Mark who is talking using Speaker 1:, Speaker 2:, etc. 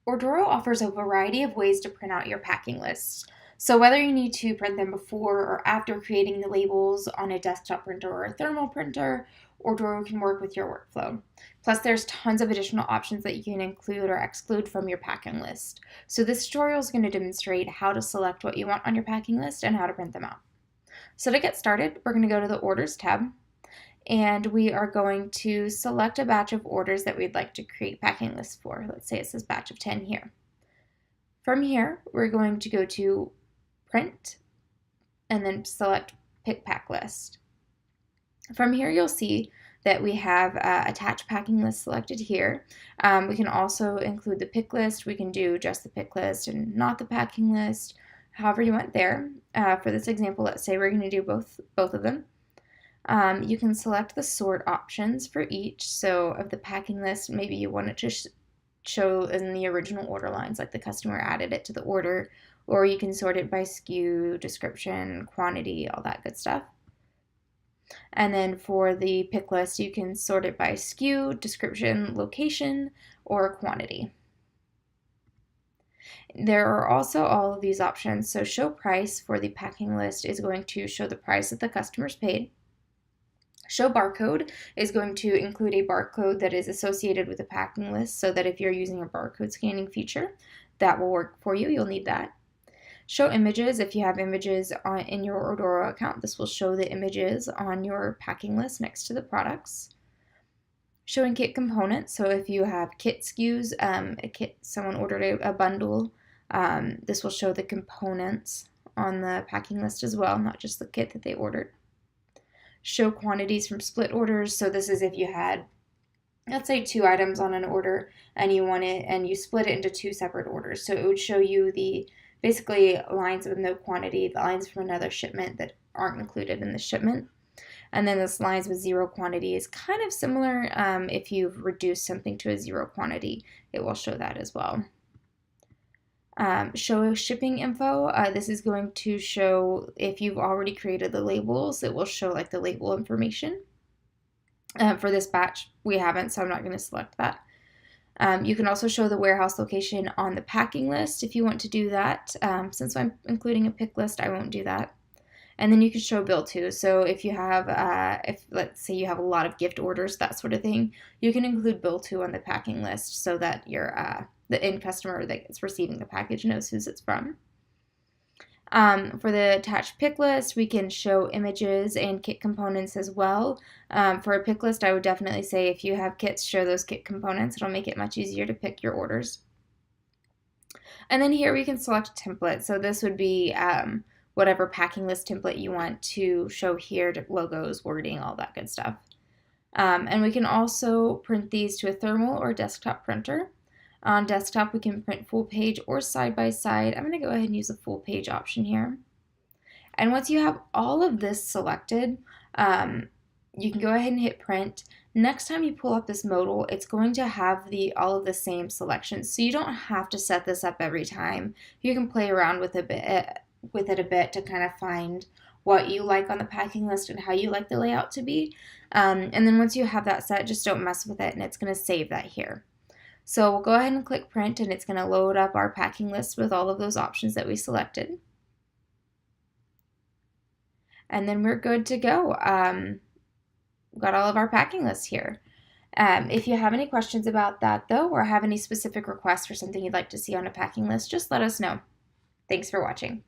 Speaker 1: Ordoro offers a variety of ways to print out your packing lists. So whether you need to print them before or after creating the labels on a desktop printer or a thermal printer, Ordoro can work with your workflow. Plus, there's tons of additional options that you can include or exclude from your packing list. So this tutorial is going to demonstrate how to select what you want on your packing list and how to print them out. So to get started, we're going to go to the Orders tab, and we are going to select a batch of orders that we'd like to create packing lists for. Let's say it says batch of 10 here. From here, we're going to go to Print and then select Pick Pack List. From here, you'll see that we have attach packing list selected here. We can also include the pick list. We can do just the pick list and not the packing list, however you want there. For this example, let's say we're going to do both of them. You can select the sort options for each. So of the packing list, maybe you want it to show in the original order lines, like the customer added it to the order, or you can sort it by SKU, description, quantity, all that good stuff. And then for the pick list, you can sort it by SKU, description, location, or quantity. There are also all of these options. So show price for the packing list is going to show the price that the customer's paid. Show barcode is going to include a barcode that is associated with the packing list, so that if you're using a barcode scanning feature, that will work for you. You'll need that. Show images. If you have images in your Ordoro account, this will show the images on your packing list next to the products. Showing kit components. So if you have kit SKUs, someone ordered a bundle, this will show the components on the packing list as well, not just the kit that they ordered. Show quantities from split orders. So this is if you had, let's say, 2 items on an order and you split it into 2 separate orders. So it would show you the basically lines with no quantity, the lines from another shipment that aren't included in the shipment. And then this lines with 0 quantity is kind of similar. If you've reduced something to a 0 quantity, it will show that as well. Show shipping info. This is going to show if you've already created the labels, it will show like the label information. For this batch, we haven't, so I'm not going to select that. You can also show the warehouse location on the packing list if you want to do that. Since I'm including a pick list, I won't do that. And then you can show bill to. So if you have, let's say you have a lot of gift orders, that sort of thing, you can include bill to on the packing list so that your the end customer that is receiving the package knows whose it's from. For the attached pick list, we can show images and kit components as well. For a pick list, I would definitely say if you have kits, show those kit components. It'll make it much easier to pick your orders. And then here we can select a template. So this would be whatever packing list template you want to show here, logos, wording, all that good stuff. And we can also print these to a thermal or desktop printer. On desktop, we can print full page or side by side. I'm going to go ahead and use the full page option here. And once you have all of this selected, you can go ahead and hit print. Next time you pull up this modal, it's going to have all of the same selections. So you don't have to set this up every time. You can play around with it a bit to kind of find what you like on the packing list and how you like the layout to be. And then once you have that set, just don't mess with it, and it's going to save that here. So we'll go ahead and click print, and it's going to load up our packing list with all of those options that we selected. And then we're good to go. We've got all of our packing lists here. If you have any questions about that though, or have any specific requests for something you'd like to see on a packing list, just let us know. Thanks for watching.